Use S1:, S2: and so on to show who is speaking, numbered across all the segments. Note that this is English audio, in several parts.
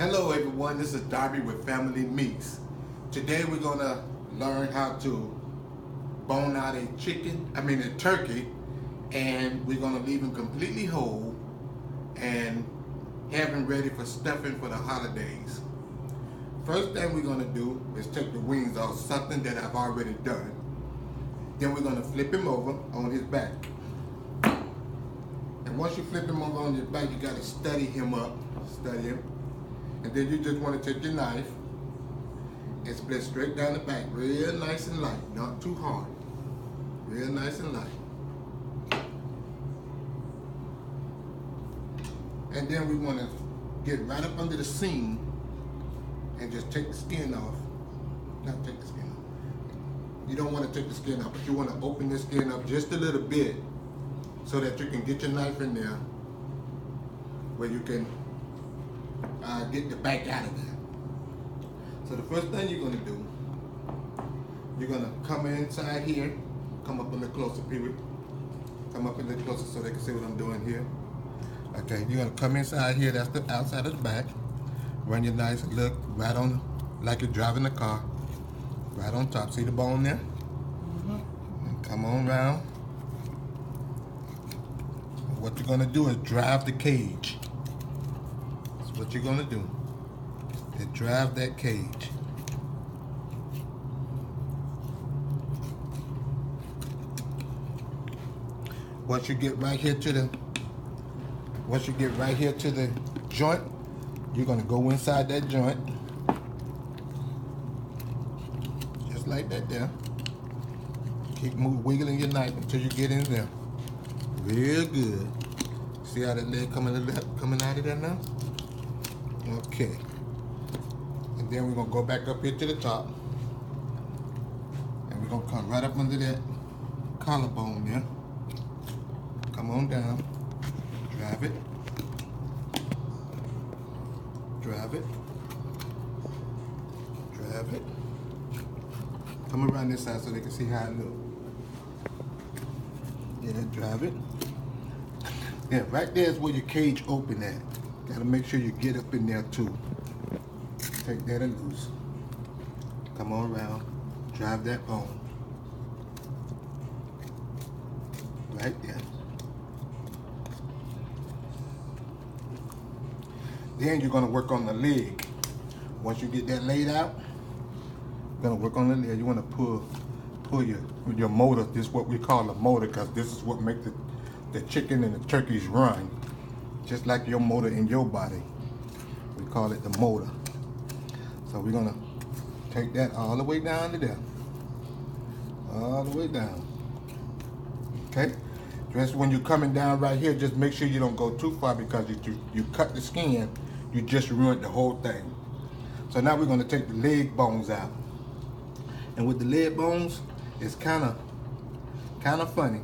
S1: Hello everyone, this is Darby with Family Meats. Today we're gonna learn how to bone out a turkey, and we're gonna leave him completely whole and have him ready for stuffing for the holidays. First thing we're gonna do is take the wings off, something that I've already done. Then we're gonna flip him over on his back. And once you flip him over on his back, you gotta study him. And then you just want to take your knife and split straight down the back, real nice and light, not too hard, real nice and light. And then we want to get right up under the seam and just take the skin off. Not take the skin off. You don't want to take the skin off, but you want to open the skin up just a little bit so that you can get your knife in there where you can get the back out of there. So the first thing you're going to do, you're going to come inside here, come up a little closer, period. Come up a little closer so they can see what I'm doing here. Okay, you're going to come inside here, that's the outside of the back. Run your knife, look right on, like you're driving the car, right on top. See the bone there? And come on around. What you're going to do is drive the cage. What you're gonna do is drive that cage. Once you get right here to the joint, you're gonna go inside that joint, just like that there. Keep wiggling your knife until you get in there. Real good. See how that leg coming out of there now? Okay, and then we're gonna go back up here to the top, and we're gonna come right up under that collarbone there. Come on down, drive it, drive it, drive it. Come around this side so they can see how it looks. Yeah, drive it. Yeah, right there is where your cage open at. Gotta make sure you get up in there too. Take that and loose. Come on around. Drive that bone. Right there. Then you're gonna work on the leg. Once you get that laid out, you're gonna work on the leg. You wanna pull your motor. This is what we call a motor, because this is what makes the chicken and the turkeys run. Just like your motor in your body. We call it the motor. So we're gonna take that all the way down to there. All the way down. Okay? Just when you're coming down right here, just make sure you don't go too far, because you cut the skin, you just ruined the whole thing. So now we're gonna take the leg bones out. And with the leg bones, it's kinda funny.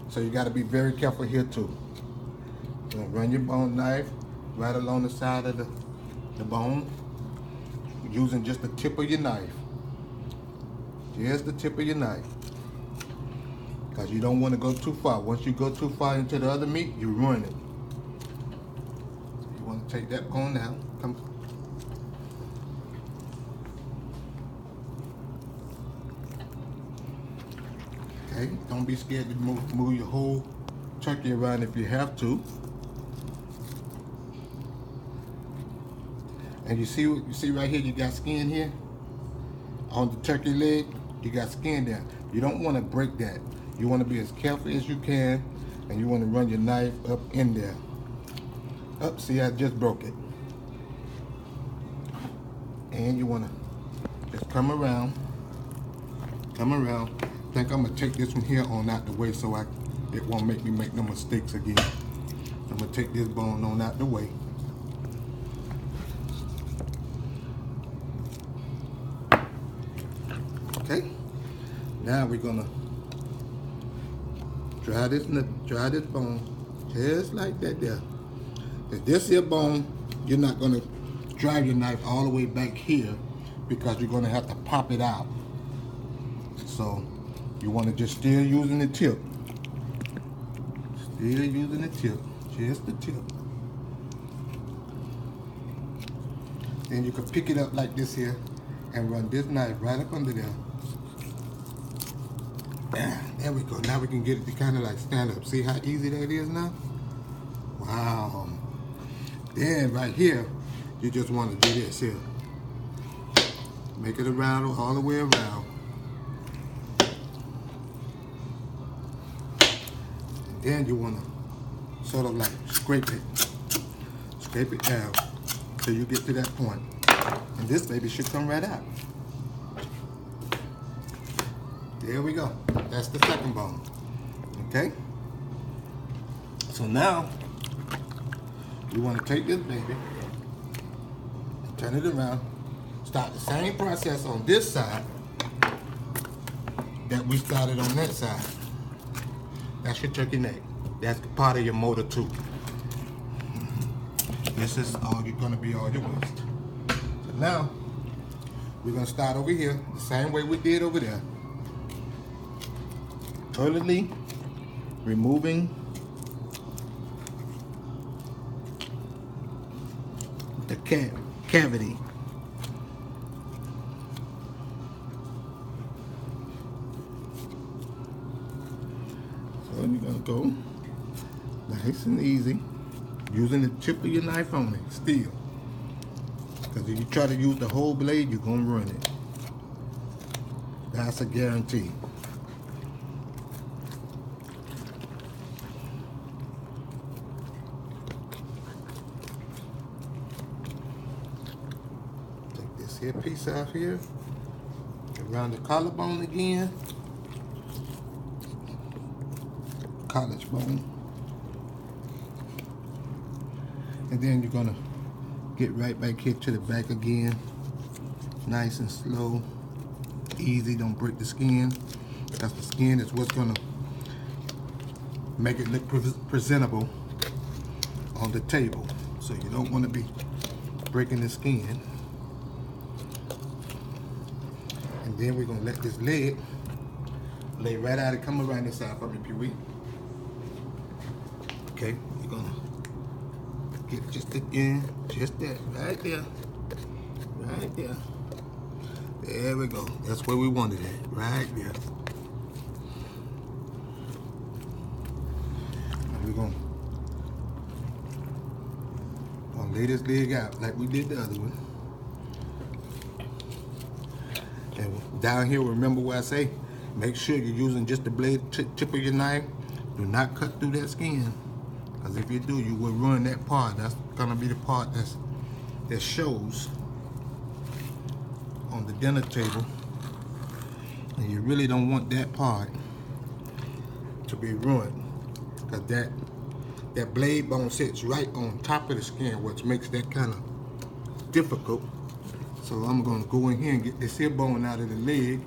S1: So you gotta be very careful here too. You're gonna run your bone knife right along the side of the bone, using just the tip of your knife. Just the tip of your knife. Because you don't want to go too far. Once you go too far into the other meat, you ruin it. So you want to take that bone out. Come. Okay, don't be scared to move your whole turkey around if you have to. And you see right here, you got skin here on the turkey leg. You got skin there. You don't want to break that. You want to be as careful as you can, and you want to run your knife up in there. Up, see, I just broke it. And you want to just come around. I think I'm gonna take this one here on out the way so it won't make me make no mistakes again. I'm gonna take this bone on out the way. Okay, now we're gonna dry this bone just like that there. If this here bone, you're not gonna drive your knife all the way back here, because you're gonna have to pop it out. So you want to just still using the tip. Still using the tip, just the tip. Then you can pick it up like this here and run this knife right up under there. There we go. Now we can get it to kind of like stand up. See how easy that is now? Wow. Then right here, you just want to do this here. Make it around all the way around. And then you want to sort of like scrape it down till you get to that point. And this baby should come right out. There we go. That's the second bone. Okay? So now, you want to take this baby and turn it around. Start the same process on this side that we started on that side. That's your turkey neck. That's part of your motor too. This is all you're gonna be all your waist. So now, we're gonna start over here the same way we did over there. Thoroughly removing the cavity. So you're gonna go nice and easy, using the tip of your knife on it still. Because if you try to use the whole blade, you're gonna ruin it. That's a guarantee. Take this here piece out here, around the collarbone again. Collarbone. And then you're gonna get right back here to the back again. Nice and slow. Easy, don't break the skin. Because the skin is what's gonna make it look presentable on the table. So you don't wanna be breaking the skin. And then we're gonna let this leg lay right out and come around this side for me, Pee-wee. Okay, you're gonna get just again, just that, right there, right there. There we go. That's where we wanted it, right there. And we're gonna lay this leg out like we did the other one. And down here, remember what I say? Make sure you're using just the blade tip of your knife. Do not cut through that skin. Because if you do, you will ruin that part. That's gonna be the part that shows on the dinner table. And you really don't want that part to be ruined. Because that blade bone sits right on top of the skin, which makes that kind of difficult. So I'm gonna go in here and get this here bone out of the leg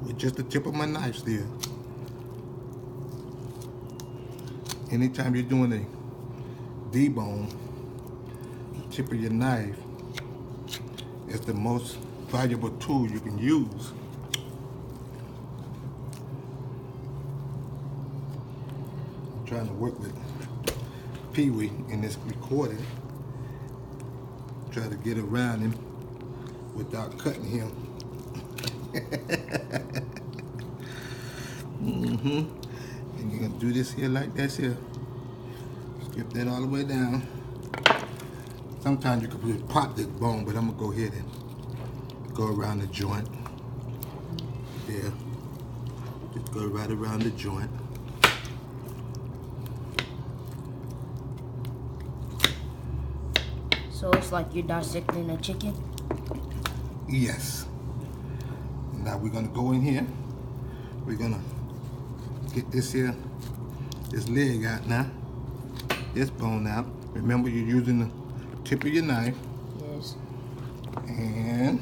S1: with just the tip of my knife still. Anytime you're doing a debone, the tip of your knife is the most valuable tool you can use. I'm trying to work with Pee-wee in this recording. Try to get around him without cutting him. And you're gonna do this here like this here. Skip that all the way down. Sometimes you could pop this bone, but I'm gonna go ahead and go around the joint. There. Just go right around the joint.
S2: So it's like you're dissecting a chicken?
S1: Yes. Now we're gonna go in here. We're gonna get this leg out now. This bone out. Remember, you're using the tip of your knife.
S2: Yes.
S1: And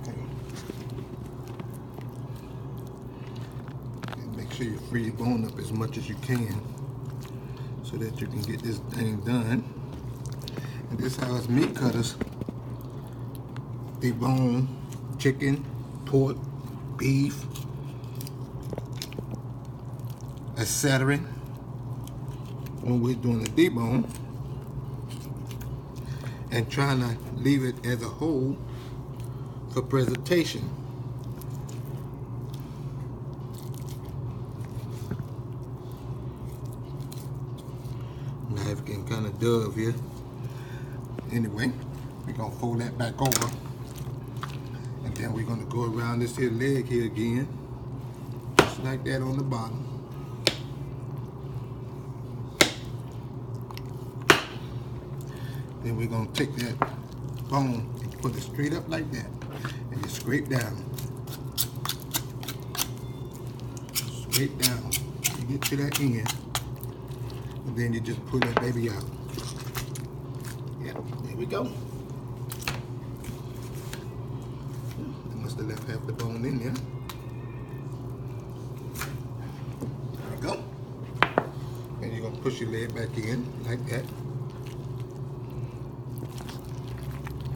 S1: okay. And make sure you free your bone up as much as you can so that you can get this thing done. And this is how us meat cutters debone chicken, pork, beef, etc. when we're doing the debone and trying to leave it as a whole for presentation. Knife getting kind of dove here. Anyway, we're gonna fold that back over, and then we're gonna go around this here leg here again, just like that on the bottom. Then we're gonna take that bone and put it straight up like that, and you scrape down, straight down. You get to that end, and then you just pull that baby out. Yeah, there we go. I must have left half the bone in there. There we go. And you're gonna push your leg back in like that.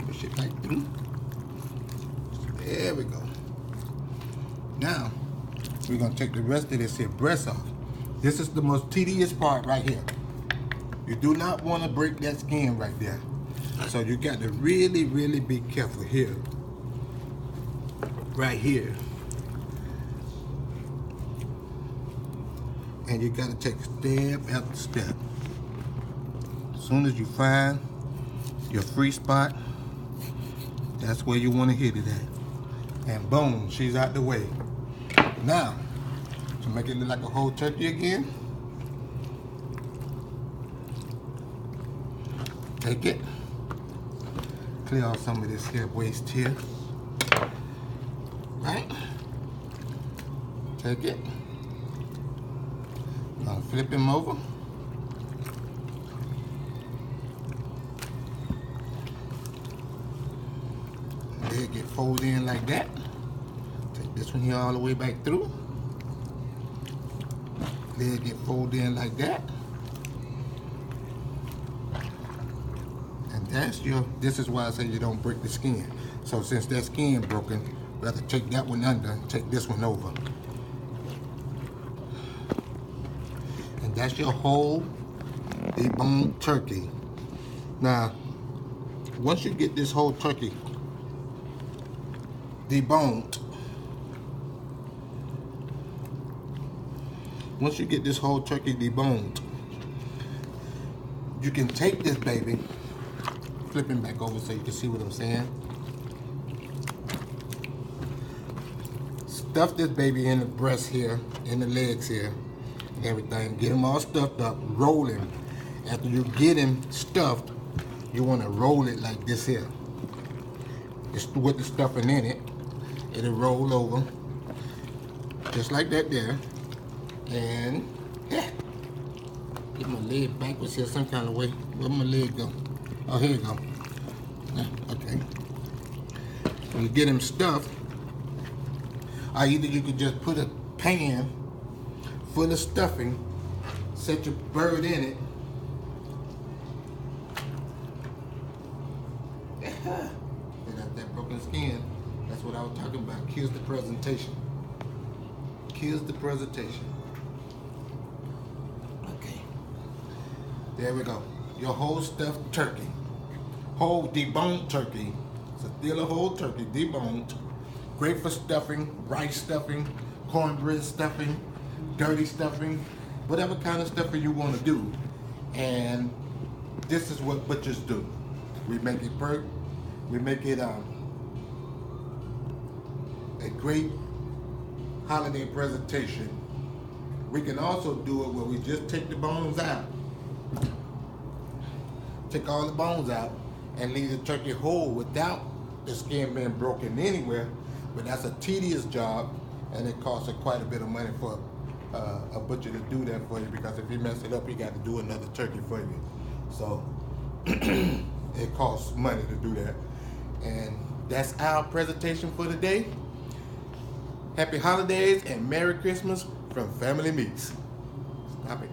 S1: Push it right through. There we go. Now, we're gonna take the rest of this here breast off. This is the most tedious part right here. You do not want to break that skin right there. So you got to really, really be careful here. Right here. And you got to take step after step. As soon as you find your free spot, that's where you want to hit it at. And boom, she's out the way. Now, to make it look like a whole turkey again, take it, clear off some of this here waste here, right? Take it, now flip him over. Leg get folded in like that. Take this one here all the way back through. Leg get folded in like that. And that's your, this is why I say you don't break the skin. So since that skin broken, we have to take that one under, take this one over. And that's your whole deboned turkey. Now, once you get this whole turkey deboned, once you get this whole turkey deboned, you can take this baby, flip him back over so you can see what I'm saying. Stuff this baby in the breast here, in the legs here, and everything. Get him all stuffed up, roll him. After you get him stuffed, you want to roll it like this here. It's with the stuffing in it. It'll roll over, just like that there. And yeah, get my leg backwards here some kind of way. Where my leg go? Oh, here you go. Yeah, okay. When you get him stuffed, or either you could just put a pan full of stuffing, set your bird in it. And that broken skin, that's what I was talking about. Kills the presentation. Kills the presentation. Okay. There we go. Your whole stuffed turkey. Whole deboned turkey. So still a whole turkey, deboned. Great for stuffing, rice stuffing, cornbread stuffing, dirty stuffing, whatever kind of stuffing you want to do. And this is what butchers do. We make it a great holiday presentation. We can also do it where we just take the bones out. Take all the bones out and leave the turkey whole without the skin being broken anywhere. But that's a tedious job, and it costs quite a bit of money for a butcher to do that for you, because if you mess it up, he got to do another turkey for you. So it costs money to do that. And that's our presentation for today. Happy holidays and Merry Christmas from Family Meats. Stop it.